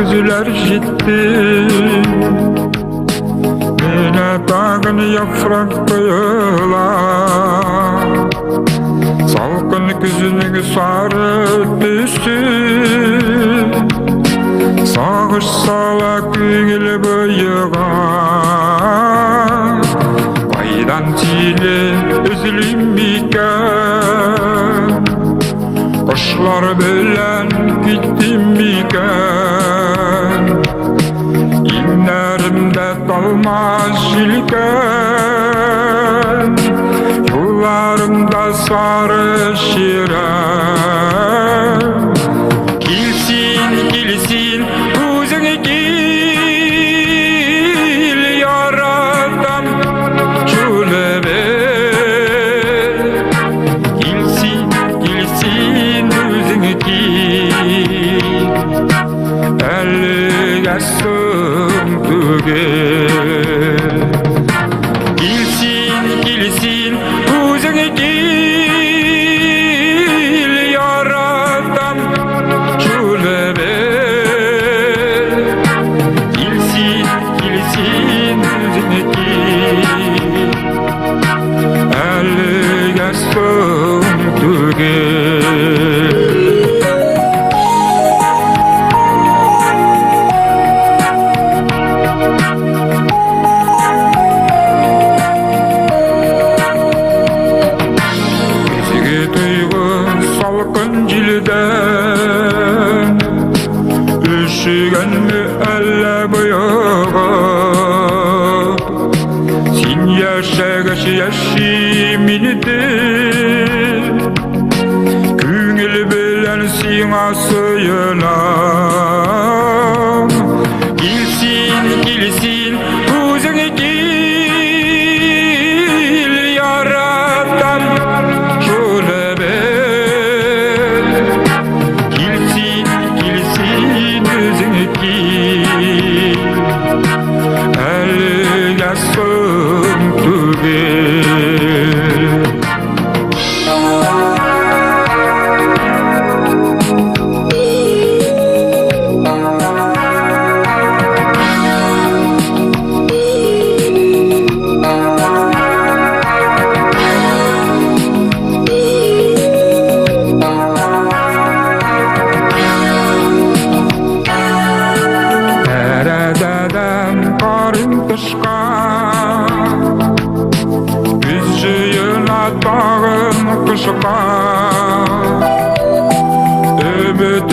güzüler gitti. Yine dağın yaprak koyular, salkın güzünün sarı düştü. Sağış salak güngül bıyığa, qaydan çile üzülüm miken, kuşlar bilen gittim miken. İnlerimde dalmaz jilken, yollarımda sarı şiren. Kilsin, kilsin, özüne gel, yaradan çölebe. Kilsin, kilsin, özüne gel, elge söndüge. Kilsin, kilsin, özüne gel, yaradan çölebe. Kilsin, kilsin, özüne gel, elge söndüge. Salkın jilden üşügenmi elle bıyığa, sen yaşaş yaşimini güngül bilen sina sıyınan. Kilsin, kilsin, özüne gel, yaradan çölebe. Kilsin, kilsin, özüne gel, elge söndüge. Erededen karın tışka, yüzüğüne dağın kışka. Ümit